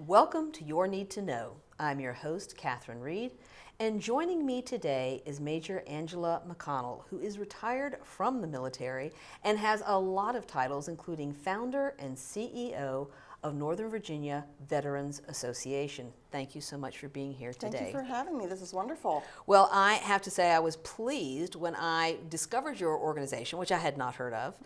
Welcome to Your Need to Know. I'm your host, Catherine Reed, and joining me today is Major Angela McConnell, who is retired from the military and has a lot of titles, including founder and CEO of Northern Virginia Veterans Association. Thank you so much for being here today. Thank you for having me. This is wonderful. Well, I have to say I was pleased when I discovered your organization, which I had not heard of,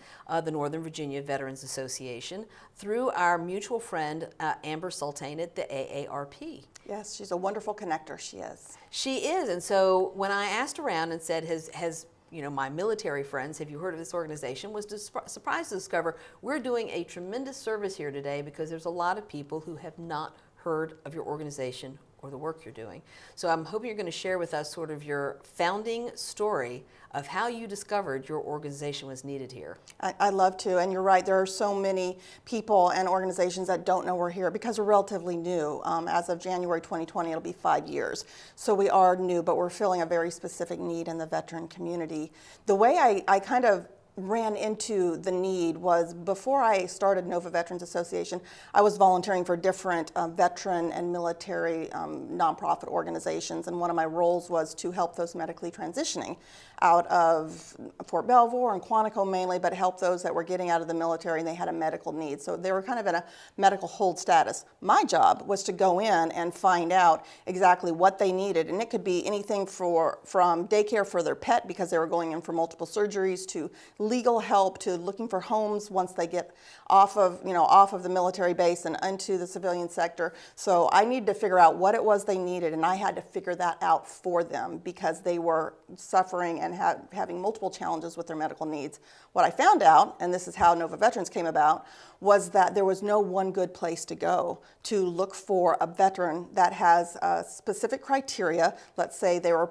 the Northern Virginia Veterans Association, through our mutual friend, Amber Sultane at the AARP. Yes, she's a wonderful connector, she is. She is, and so when I asked around and said, has my military friends, have you heard of this organization, was surprised to discover we're doing a tremendous service here today because there's a lot of people who have not heard of your organization or the work you're doing. So I'm hoping you're going to share with us sort of your founding story of how you discovered your organization was needed here. I love to, and you're right, there are so many people and organizations that don't know we're here because we're relatively new. As of January 2020, it'll be 5 years. So we are new, but we're filling a very specific need in the veteran community. The way I kind of ran into the need was before I started Nova Veterans Association, I was volunteering for different veteran and military nonprofit organizations, and one of my roles was to help those medically transitioning out of Fort Belvoir and Quantico mainly, but help those that were getting out of the military and they had a medical need. So they were kind of in a medical hold status. My job was to go in and find out exactly what they needed, and it could be anything from daycare for their pet because they were going in for multiple surgeries, to legal help, to looking for homes once they get off of the military base and into the civilian sector. So I needed to figure out what it was they needed, and I had to figure that out for them because they were suffering and having multiple challenges with their medical needs. What I found out, and this is how Nova Veterans came about, was that there was no one good place to go to look for a veteran that has specific criteria. Let's say they were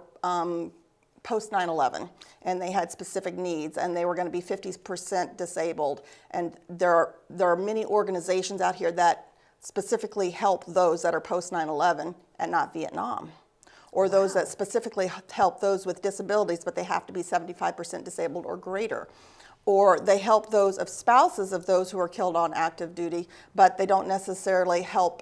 post 9/11 and they had specific needs and they were going to be 50% disabled, and there are many organizations out here that specifically help those that are post 9/11 and not Vietnam, or those that specifically help those with disabilities but they have to be 75% disabled or greater, or they help those of spouses of those who are killed on active duty but they don't necessarily help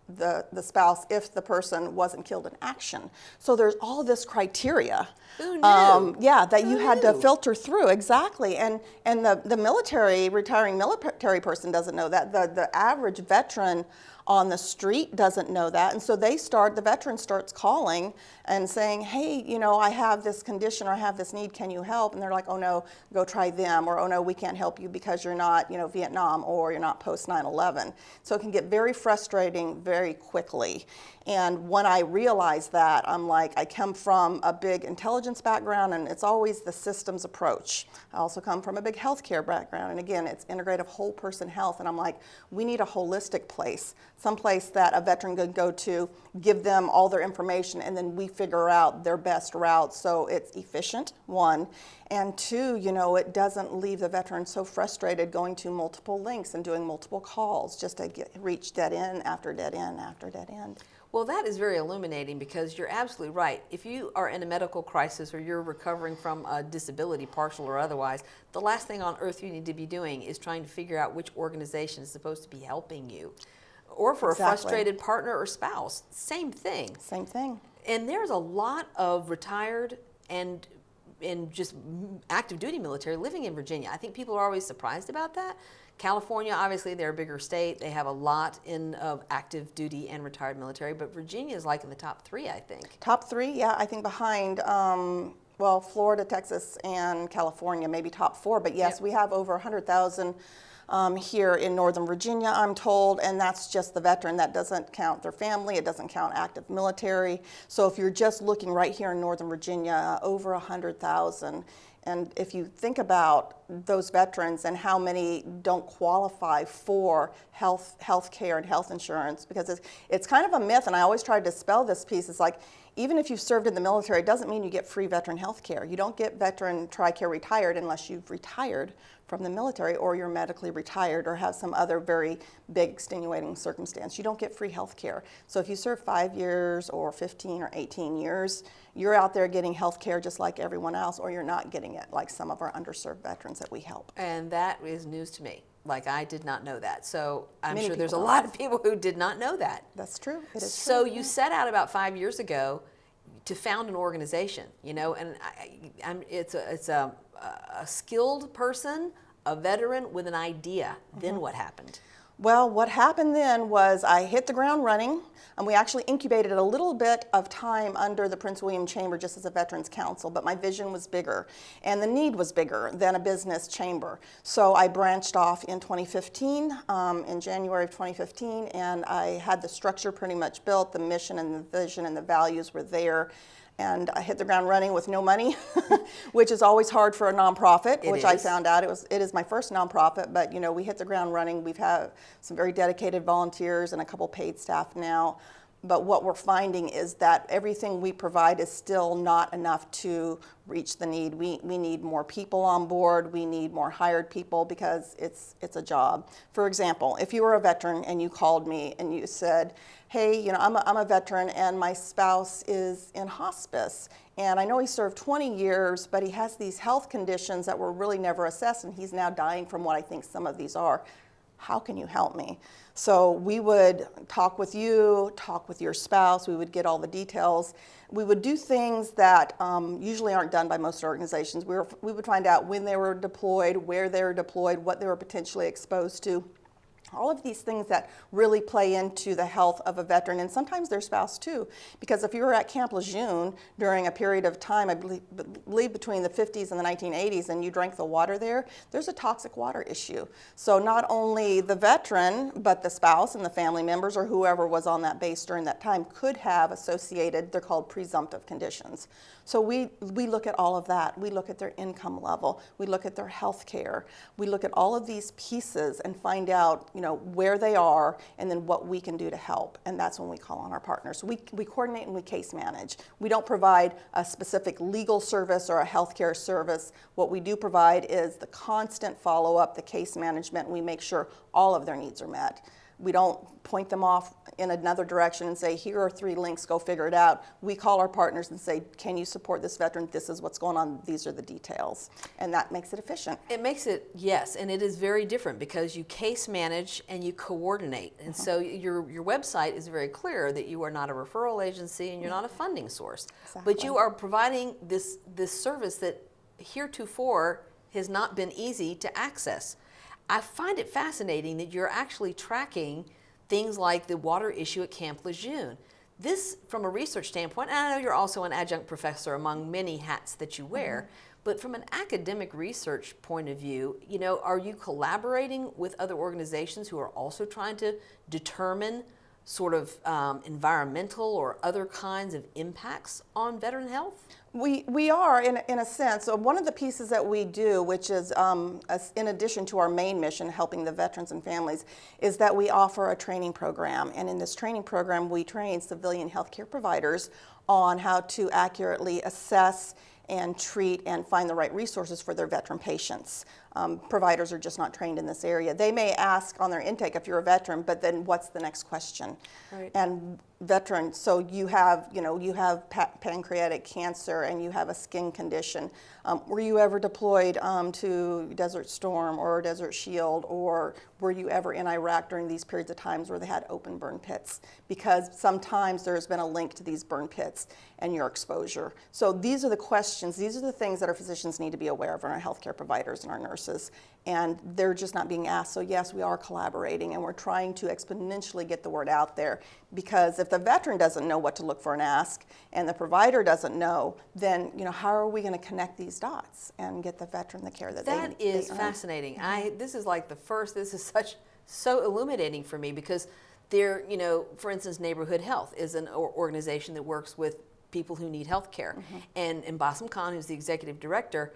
the spouse if the person wasn't killed in action. So there's all this criteria. Who knew? That you had to filter through, exactly. And the retiring military person doesn't know that. The average veteran on the street doesn't know that. And so the veteran starts calling and saying, hey, I have this condition or I have this need, can you help? And they're like, oh no, go try them, or oh no, we can't help you because you're not, Vietnam, or you're not post 9/11. So it can get very frustrating very quickly. And when I realized that, I'm like, I come from a big intelligence background and it's always the systems approach. I also come from a big healthcare background, and again, it's integrative whole person health. And I'm like, we need a holistic place, some place that a veteran could go to, give them all their information, and then we figure out their best route so it's efficient, one, and two, it doesn't leave the veteran so frustrated going to multiple links and doing multiple calls just to reach dead end after dead end after dead end. Well, that is very illuminating because you're absolutely right. If you are in a medical crisis or you're recovering from a disability, partial or otherwise, the last thing on earth you need to be doing is trying to figure out which organization is supposed to be helping you. Or for Exactly. a frustrated partner or spouse, same thing. Same thing. And there's a lot of retired and just active duty military living in Virginia. I think people are always surprised about that. California, obviously, they're a bigger state. They have a lot of active duty and retired military, but Virginia is like in the top 3, I think. Top 3, yeah, I think behind, Florida, Texas, and California, maybe top 4. But yes, We have over 100,000 here in Northern Virginia, I'm told, and that's just the veteran. That doesn't count their family. It doesn't count active military. So if you're just looking right here in Northern Virginia, over 100,000. And if you think about those veterans and how many don't qualify for health care and health insurance, because it's kind of a myth, and I always try to dispel this piece. It's like, even if you've served in the military, it doesn't mean you get free veteran health care. You don't get veteran TRICARE retired unless you've retired from the military or you're medically retired or have some other very big extenuating circumstance. You don't get free health care. So if you serve 5 years or 15 or 18 years, you're out there getting health care just like everyone else, or you're not getting it like some of our underserved veterans that we help. And that is news to me. like I did not know that. So I'm Many sure there's a people lot of people who did not know that. That's true. It is So true. you set out about 5 years ago to found an organization, and it's a skilled person, a veteran with an idea. Then what happened? Well, what happened then was I hit the ground running, and we actually incubated a little bit of time under the Prince William Chamber just as a Veterans Council, but my vision was bigger, and the need was bigger than a business chamber. So I branched off in 2015, in January of 2015, and I had the structure pretty much built, the mission and the vision and the values were there. And I hit the ground running with no money, which is always hard for a nonprofit, which I found out it is my first nonprofit, but we hit the ground running. We've had some very dedicated volunteers and a couple paid staff now. But what we're finding is that everything we provide is still not enough to reach the need. We need more people on board. We need more hired people because it's a job. For example, if you were a veteran and you called me and you said, hey, I'm a veteran and my spouse is in hospice and I know he served 20 years, but he has these health conditions that were really never assessed and he's now dying from what I think some of these are. How can you help me? So we would talk with you, talk with your spouse, we would get all the details. We would do things that usually aren't done by most organizations. We would find out when they were deployed, where they were deployed, what they were potentially exposed to. All of these things that really play into the health of a veteran and sometimes their spouse too. Because if you were at Camp Lejeune during a period of time, I believe between the 50s and the 1980s, and you drank the water there's a toxic water issue. So not only the veteran, but the spouse and the family members or whoever was on that base during that time could have associated, they're called presumptive conditions. So we look at all of that. We look at their income level. We look at their health care. We look at all of these pieces and find out where they are and then what we can do to help. And that's when we call on our partners. We coordinate and we case manage. We don't provide a specific legal service or a healthcare service. What we do provide is the constant follow-up, the case management. We make sure all of their needs are met. We don't point them off in another direction and say, here are 3 links, go figure it out. We call our partners and say, can you support this veteran? This is what's going on. These are the details. And that makes it efficient. It makes it, yes, and it is very different because you case manage and you coordinate. And so your website is very clear that you are not a referral agency and you're not a funding source. Exactly. But you are providing this service that heretofore has not been easy to access. I find it fascinating that you're actually tracking things like the water issue at Camp Lejeune. This, from a research standpoint, and I know you're also an adjunct professor among many hats that you wear, but from an academic research point of view, are you collaborating with other organizations who are also trying to determine sort of environmental or other kinds of impacts on veteran health? We are, in a sense. So one of the pieces that we do, which is in addition to our main mission, helping the veterans and families, is that we offer a training program. And in this training program, we train civilian healthcare providers on how to accurately assess and treat and find the right resources for their veteran patients. Providers are just not trained in this area. They may ask on their intake if you're a veteran, but then what's the next question? Right. And veteran, so you have pancreatic cancer and you have a skin condition. Were you ever deployed to Desert Storm or Desert Shield, or were you ever in Iraq during these periods of times where they had open burn pits? Because sometimes there's been a link to these burn pits and your exposure. So these are the questions, these are the things that our physicians need to be aware of, and our healthcare providers and our nurses, and they're just not being asked. So yes, we are collaborating and we're trying to exponentially get the word out there, because if the veteran doesn't know what to look for and ask, and the provider doesn't know, then how are we going to connect these dots and get the veteran the care that they need? That is fascinating. This is like this is so illuminating for me, because there, for instance, Neighborhood Health is an organization that works with people who need health care. And Bassam Khan, who's the executive director,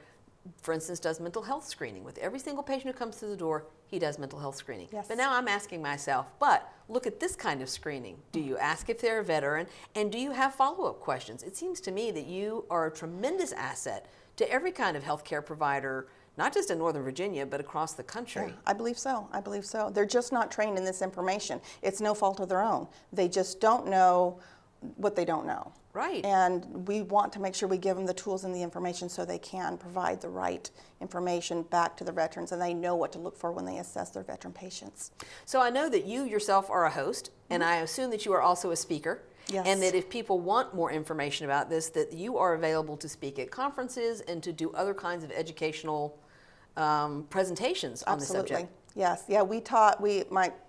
for instance, does mental health screening. With every single patient who comes through the door, he does mental health screening. Yes. But now I'm asking myself, but look at this kind of screening. Do you ask if they're a veteran, and do you have follow-up questions? It seems to me that you are a tremendous asset to every kind of healthcare provider, not just in Northern Virginia, but across the country. Yeah, I believe so. They're just not trained in this information. It's no fault of their own. They just don't know what they don't know. Right. And we want to make sure we give them the tools and the information so they can provide the right information back to the veterans, and they know what to look for when they assess their veteran patients. So I know that you yourself are a host, and I assume that you are also a speaker. Yes. And that if people want more information about this, that you are available to speak at conferences and to do other kinds of educational presentations on the subject. Absolutely. Yes. Yeah, we taught,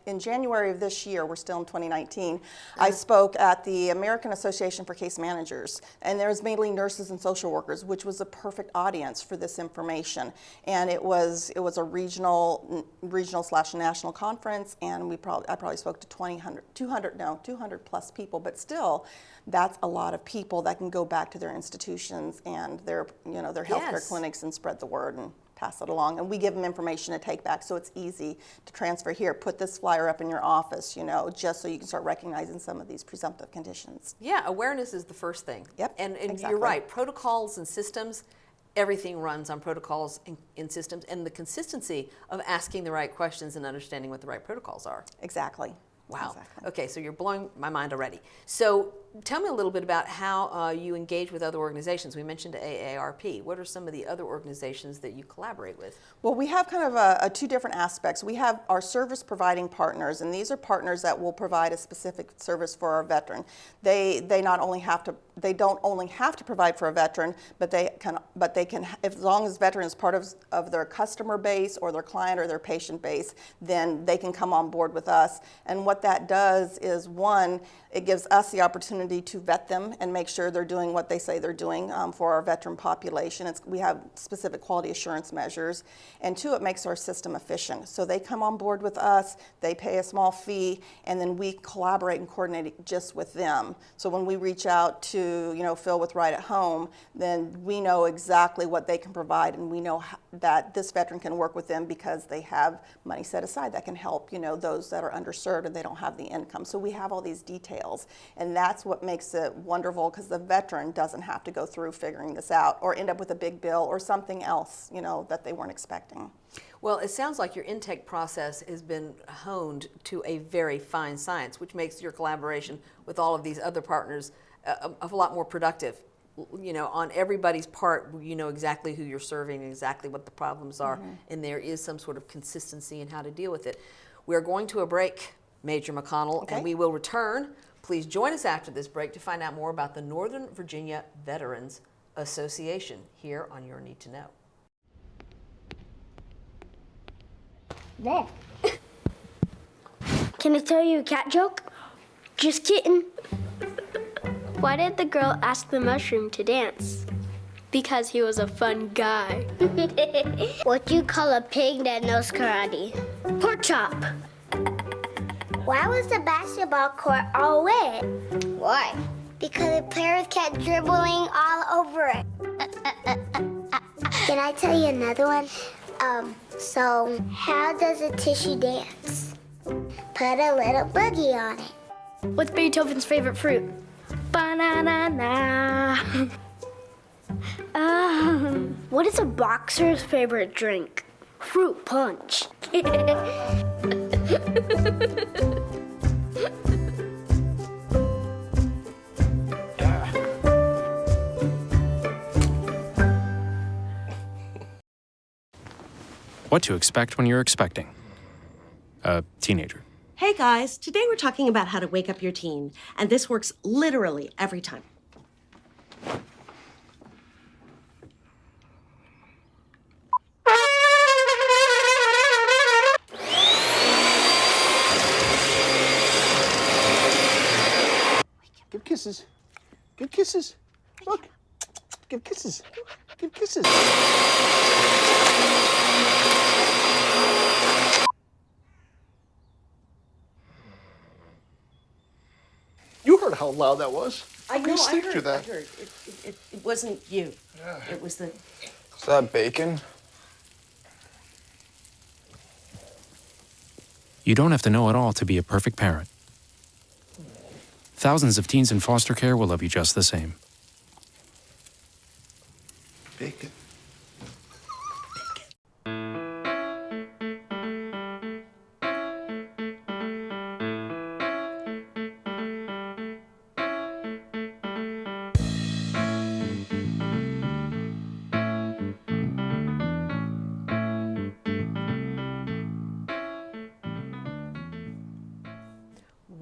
in January of this year, we're still in 2019, I spoke at the American Association for Case Managers, and there's mainly nurses and social workers, which was a perfect audience for this information. And it was a regional / national conference, and I probably spoke to 200 plus people, but still, that's a lot of people that can go back to their institutions and their healthcare clinics and spread the word and pass it along. And we give them information to take back, so it's easy to transfer. Here, put this flyer up in your office, just so you can start recognizing some of these presumptive conditions. Yeah, awareness is the first thing. Yep, And exactly. You're right, protocols and systems, everything runs on protocols and systems, and the consistency of asking the right questions and understanding what the right protocols are. Exactly. Wow. Exactly. Okay, so you're blowing my mind already. So tell me a little bit about how you engage with other organizations. We mentioned AARP. What are some of the other organizations that you collaborate with? Well, we have kind of two different aspects. We have our service providing partners, and these are partners that will provide a specific service for our veteran. They don't only have to provide for a veteran, but they can, as long as veteran is part of their customer base or their client or their patient base, then they can come on board with us. And what that does is, one, it gives us the opportunity to vet them and make sure they're doing what they say they're doing for our veteran population. We have specific quality assurance measures. And two, it makes our system efficient. So they come on board with us, they pay a small fee, and then we collaborate and coordinate just with them. So when we reach out to Phil with Right at Home, then we know exactly what they can provide, and we know that this veteran can work with them because they have money set aside that can help those that are underserved and they don't have the income. So we have all these details, and that's what makes it wonderful, because the veteran doesn't have to go through figuring this out or end up with a big bill or something else that they weren't expecting. Well, it sounds like your intake process has been honed to a very fine science, which makes your collaboration with all of these other partners a lot more productive. On everybody's part, you know exactly who you're serving, exactly what the problems are, and there is some sort of consistency in how to deal with it. We're going to a break, Major McConnell, Okay. and we will return. Please join us after this break to find out more about the Northern Virginia Veterans Association here on Your Need to Know. There. Can I tell you a cat joke? Just kidding. Why did the girl ask the mushroom to dance? Because he was a fun guy. What do you call a pig that knows karate? Pork chop. Why was the basketball court all wet? Why? Because the players kept dribbling all over it. Can I tell you another one? So how does a tissue dance? Put a little boogie on it. What's Beethoven's favorite fruit? Banana. What is a boxer's favorite drink? Fruit punch. What to expect when you're expecting a teenager. Hey guys, today we're talking about how to wake up your teen, and this works literally every time. Give kisses. Give kisses. Look. Give kisses. Give kisses. You heard how loud that was. I know, I sleep heard, through that. I heard. It wasn't you. Yeah. It was the... Is that bacon? You don't have to know it all to be a perfect parent. Thousands of teens in foster care will love you just the same. Bacon.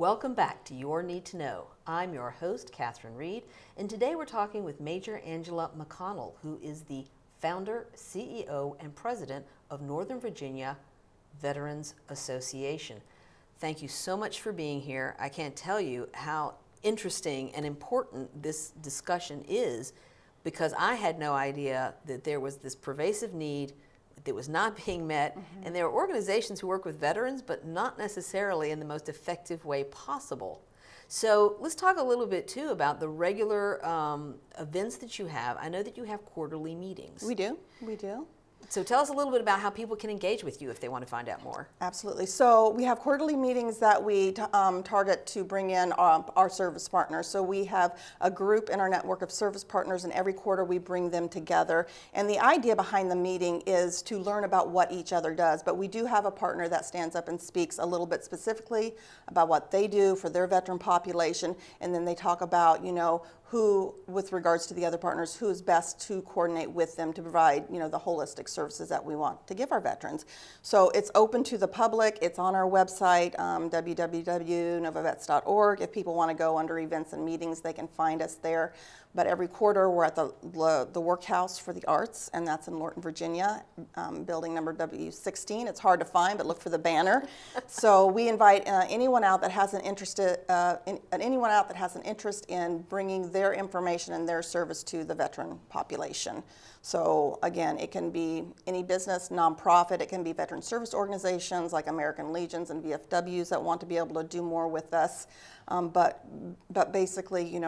Welcome back to Your Need to Know. I'm your host, Catherine Reed, and today we're talking with Major Angela McConnell, who is the founder, CEO, and president of Northern Virginia Veterans Association. Thank you so much for being here. I can't tell you how interesting and important this discussion is, because I had no idea that there was this pervasive need that was not being met, and there are organizations who work with veterans, but not necessarily in the most effective way possible. So let's talk a little bit too about the regular events that you have. I know that you have quarterly meetings. We do. So tell us a little bit about how people can engage with you if they want to find out more. Absolutely. So we have quarterly meetings that we target to bring in our service partners. So we have a group in our network of service partners, and every quarter we bring them together. And the idea behind the meeting is to learn about what each other does. But we do have a partner that stands up and speaks a little bit specifically about what they do for their veteran population, and then they talk about, who, with regards to the other partners, who is best to coordinate with them to provide, the holistic services that we want to give our veterans. So it's open to the public. It's on our website, www.novavets.org. If people want to go under events and meetings, they can find us there. But every quarter, we're at the Workhouse for the Arts, and that's in Lorton, Virginia, building number W16. It's hard to find, but look for the banner. So we invite anyone out that has an interest in bringing their information and their service to the veteran population. So again, it can be any business, nonprofit. It can be veteran service organizations like American Legions and VFWs that want to be able to do more with us. But basically,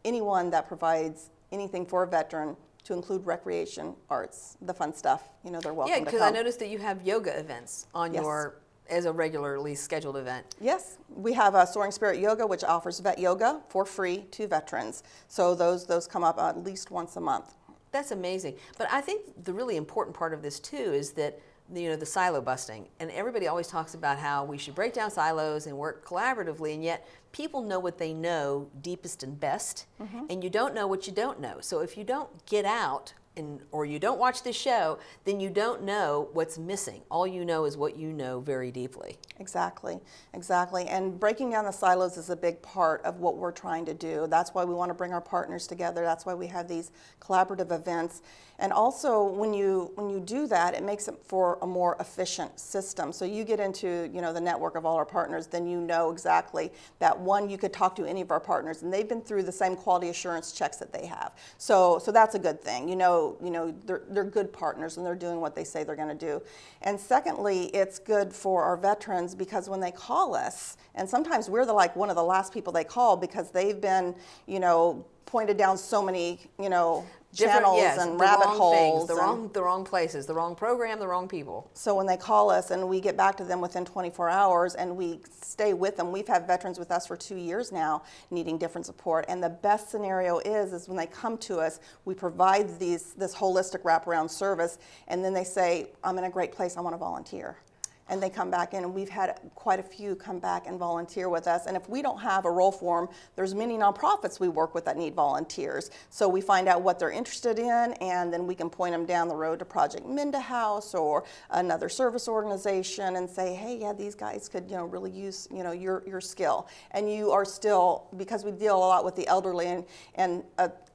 anyone that provides anything for a veteran, to include recreation, arts, the fun stuff, they're welcome to come. Yeah, because I noticed that you have yoga events on Yes. as a regularly scheduled event. Yes, we have a Soaring Spirit Yoga, which offers vet yoga for free to veterans. So those come up at least once a month. That's amazing. But I think the really important part of this too is that the silo busting, and everybody always talks about how we should break down silos and work collaboratively, and yet people know what they know deepest and best, and you don't know what you don't know. So if you don't get out or you don't watch this show, then you don't know what's missing. All you know is what you know very deeply. Exactly. And breaking down the silos is a big part of what we're trying to do. That's why we want to bring our partners together. That's why we have these collaborative events. And also, when you do that, it makes it for a more efficient system. So you get into the network of all our partners, then you know exactly that one, you could talk to any of our partners, and they've been through the same quality assurance checks that they have. So that's a good thing. They're good partners, and they're doing what they say they're going to do. And secondly, it's good for our veterans because when they call us, and sometimes we're one of the last people they call because they've been, pointed down so many, channels and rabbit holes. The wrong places, the wrong program, the wrong people. So when they call us and we get back to them within 24 hours and we stay with them, we've had veterans with us for 2 years now needing different support. And the best scenario is when they come to us, we provide this holistic wraparound service, and then they say, I'm in a great place, I want to volunteer. And they come back in, and we've had quite a few come back and volunteer with us. And if we don't have a role for them, there's many nonprofits we work with that need volunteers. So we find out what they're interested in, and then we can point them down the road to Project Minda House or another service organization and say, hey, yeah, these guys could really use your skill. And you are still, because we deal a lot with the elderly, and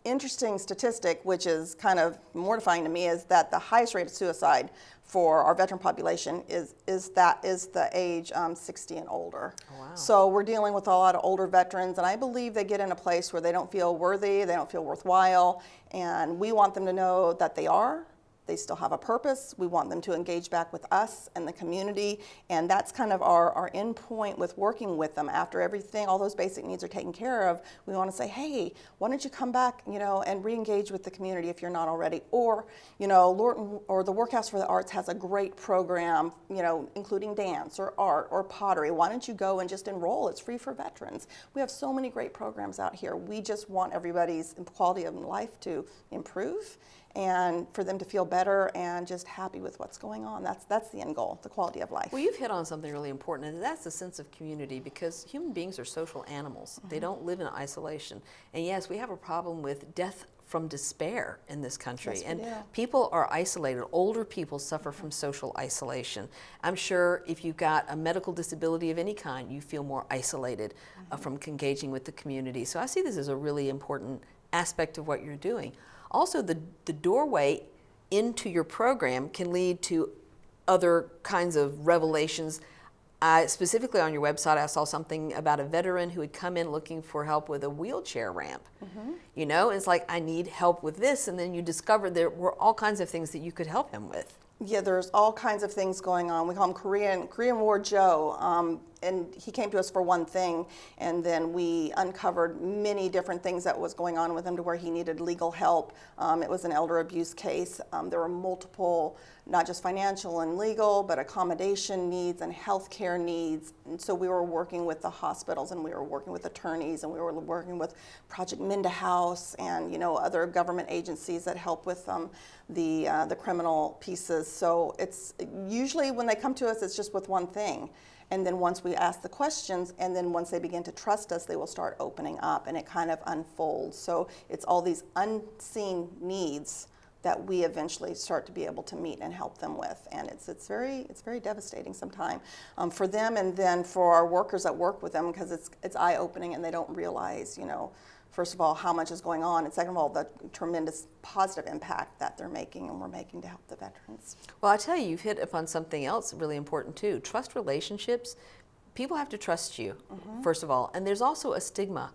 interesting statistic, which is kind of mortifying to me, is that the highest rate of suicide for our veteran population is the age 60 and older. Oh, wow. So we're dealing with a lot of older veterans, and I believe they get in a place where they don't feel worthy, they don't feel worthwhile, and we want them to know that they are. They still have a purpose. We want them to engage back with us and the community, and that's kind of our end point with working with them. After everything, all those basic needs are taken care of, we want to say, hey, why don't you come back, and re-engage with the community if you're not already. Or, Lorton or the Workhouse for the Arts has a great program, including dance or art or pottery. Why don't you go and just enroll? It's free for veterans. We have so many great programs out here. We just want everybody's quality of life to improve, and for them to feel better and just happy with what's going on. That's the end goal, the quality of life. Well, you've hit on something really important, and that's the sense of community, because human beings are social animals. They don't live in isolation. And yes, we have a problem with death from despair in this country. Yes, we and do. people are isolated. Older people suffer from social isolation. I'm sure if you've got a medical disability of any kind, you feel more isolated from engaging with the community. So I see this as a really important aspect of what you're doing. Also, the doorway into your program can lead to other kinds of revelations. Specifically on your website, I saw something about a veteran who had come in looking for help with a wheelchair ramp. You know, it's like, I need help with this, and then you discovered there were all kinds of things that you could help him with. Yeah, there's all kinds of things going on. We call him Korean War Joe, and he came to us for one thing, and then we uncovered many different things that was going on with him to where he needed legal help. It was an elder abuse case. There were multiple, not just financial and legal, but accommodation needs and healthcare needs. And so we were working with the hospitals, and we were working with attorneys, and we were working with Project Minda House and, you know, other government agencies that help with the criminal pieces. So it's usually when they come to us, it's just with one thing. And then once we ask the questions, and then once they begin to trust us, they will start opening up, and it kind of unfolds. So it's all these unseen needs that we eventually start to be able to meet and help them with. And it's very devastating sometimes for them, and then for our workers that work with them, because it's eye-opening, and they don't realize, you know, first of all, how much is going on, and second of all, the tremendous positive impact that they're making and we're making to help the veterans. Well, I tell you, you've hit upon something else really important too. Trust relationships. People have to trust you, first of all, and there's also a stigma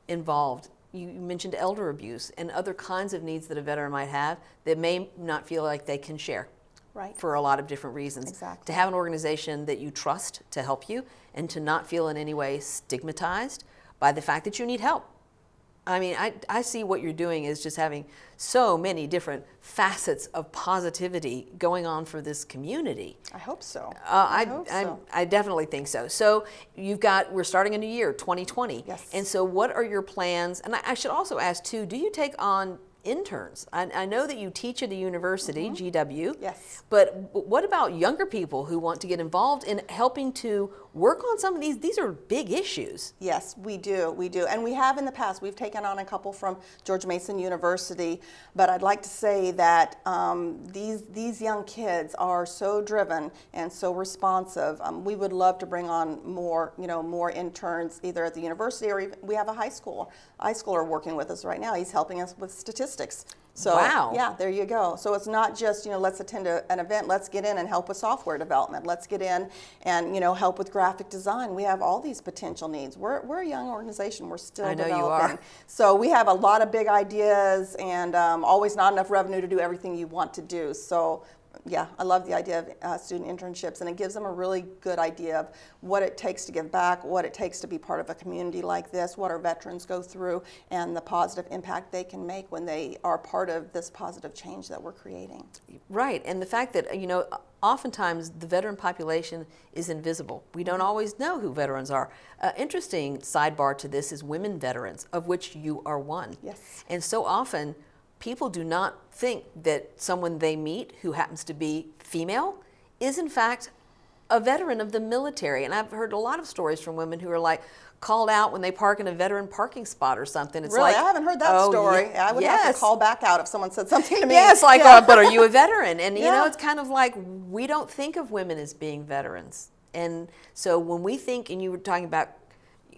involved. You mentioned elder abuse and other kinds of needs that a veteran might have that may not feel like they can share. Right. For a lot of different reasons. Exactly. To have an organization that you trust to help you, and to not feel in any way stigmatized by the fact that you need help. I mean, I see what you're doing is just having so many different facets of positivity going on for this community. I hope so. I definitely think so. So we're starting a new year, 2020. Yes. And so what are your plans? And I should also ask too, do you take on interns? I know that you teach at a university, GW. Yes. But what about younger people who want to get involved in helping to work on some of these? These are big issues. Yes, we do. And we have in the past. We've taken on a couple from George Mason University, but I'd like to say that these young kids are so driven and so responsive. We would love to bring on more interns, either at the university or even, we have a high schooler working with us right now. He's helping us with statistics. So, wow. Yeah, there you go. So it's not just, let's attend an event, let's get in and help with software development. Let's get in and, help with graphic design. We have all these potential needs. We're a young organization. We're still developing. You are. So we have a lot of big ideas and always not enough revenue to do everything you want to do. So yeah, I love the idea of student internships, and it gives them a really good idea of what it takes to give back, what it takes to be part of a community like this, what our veterans go through, and the positive impact they can make when they are part of this positive change that we're creating. Right, and the fact that, oftentimes the veteran population is invisible. We don't always know who veterans are. Interesting sidebar to this is women veterans, of which you are one. Yes. And so often, people do not think that someone they meet who happens to be female is in fact a veteran of the military. And I've heard a lot of stories from women who are like called out when they park in a veteran parking spot or something. It's really? like, I haven't heard that story. Yeah, I would have to call back out if someone said something to me. Yeah, it's like, but are you a veteran? And it's kind of like, we don't think of women as being veterans. And so when we think, and you were talking about,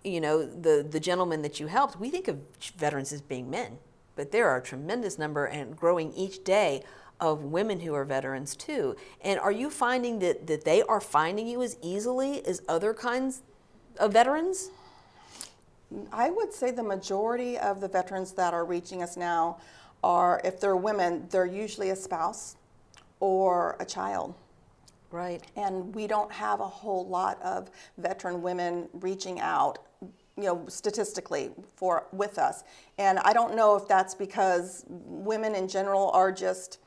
the gentleman that you helped, we think of veterans as being men. But there are a tremendous number, and growing each day, of women who are veterans too. And are you finding that they are finding you as easily as other kinds of veterans? I would say the majority of the veterans that are reaching us now are, if they're women, they're usually a spouse or a child. Right. And we don't have a whole lot of veteran women reaching out, statistically with us. And I don't know if that's because women in general are just,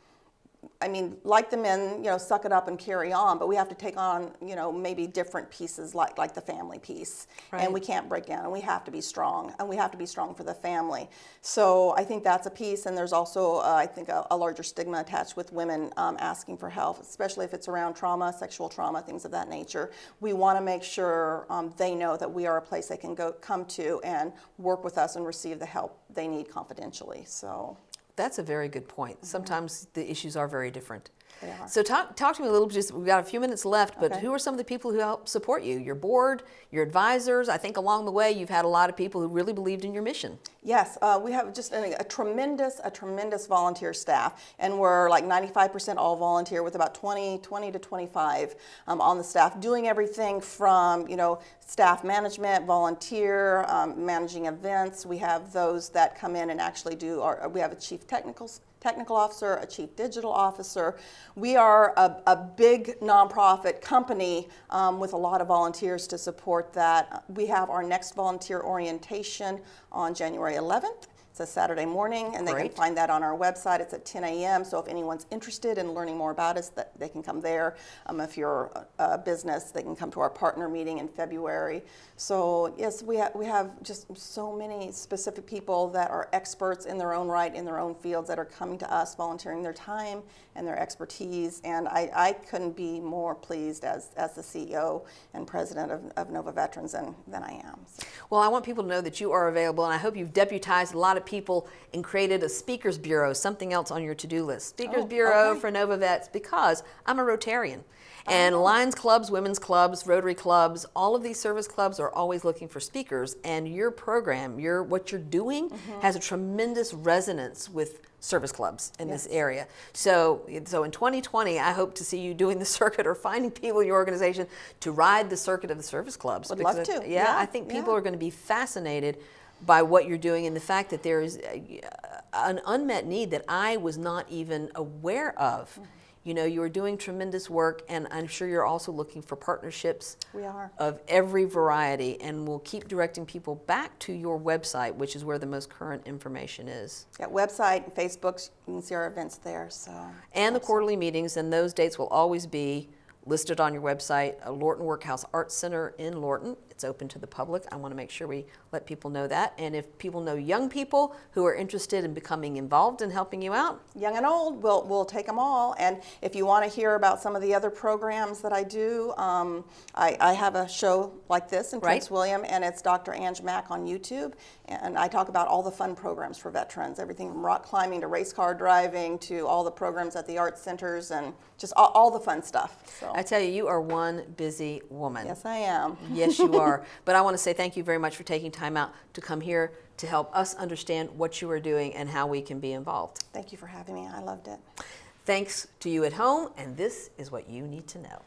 like the men, suck it up and carry on, but we have to take on, maybe different pieces like the family piece. Right. And we can't break down, and we have to be strong, and we have to be strong for the family. So I think that's a piece, and there's also, I think, a larger stigma attached with women asking for help, especially if it's around trauma, sexual trauma, things of that nature. We want to make sure they know that we are a place they can come to and work with us and receive the help they need confidentially. So. That's a very good point. Sometimes the issues are very different. They are. So talk to me a little bit, just, we've got a few minutes left, but Okay. who are some of the people who help support you? Your board, your advisors? I think along the way you've had a lot of people who really believed in your mission. Yes, we have just a tremendous volunteer staff, and we're like 95% all volunteer with about 20 to 25 on the staff, doing everything from, staff management, volunteer, managing events. We have those that come in and actually we have a chief technical officer, a chief digital officer. We are a big nonprofit company with a lot of volunteers to support that. We have our next volunteer orientation on January 11th. It's a Saturday morning, and they can Great. find that on our website. It's at 10 a.m. So if anyone's interested in learning more about us, they can come there. If you're a business, they can come to our partner meeting in February. So yes, we have just so many specific people that are experts in their own right, in their own fields, that are coming to us, volunteering their time and their expertise. And I couldn't be more pleased as the CEO and president of Nova Veterans than I am. So. Well, I want people to know that you are available, and I hope you've deputized a lot of people and created a speakers bureau, something else on your to-do list. Speakers bureau okay. for Nova Vets, because I'm a Rotarian. And Lions clubs, women's clubs, Rotary clubs, all of these service clubs are always looking for speakers, and your program, what you're doing has a tremendous resonance with service clubs in this area. So in 2020, I hope to see you doing the circuit or finding people in your organization to ride the circuit of the service clubs. Would love to. Yeah, I think people are going to be fascinated by what you're doing and the fact that there is an unmet need that I was not even aware of. You are doing tremendous work, and I'm sure you're also looking for partnerships We are. of every variety, and we'll keep directing people back to your website, which is where the most current information is. Yeah, website, Facebook, you can see our events there. So. And the quarterly meetings, and those dates will always be listed on your website. Lorton Workhouse Arts Center in Lorton. It's open to the public. I want to make sure we let people know that. And if people know young people who are interested in becoming involved in helping you out, Young and old, we'll take them all. And if you want to hear about some of the other programs that I do, I have a show like this in Prince William, and it's Dr. Ange Mack on YouTube. And I talk about all the fun programs for veterans, everything from rock climbing to race car driving to all the programs at the arts centers and just all the fun stuff. So. I tell you, you are one busy woman. Yes, I am. Yes, you are. But I want to say thank you very much for taking time out to come here to help us understand what you are doing and how we can be involved. Thank you for having me. I loved it. Thanks to you at home, and this is what you need to know.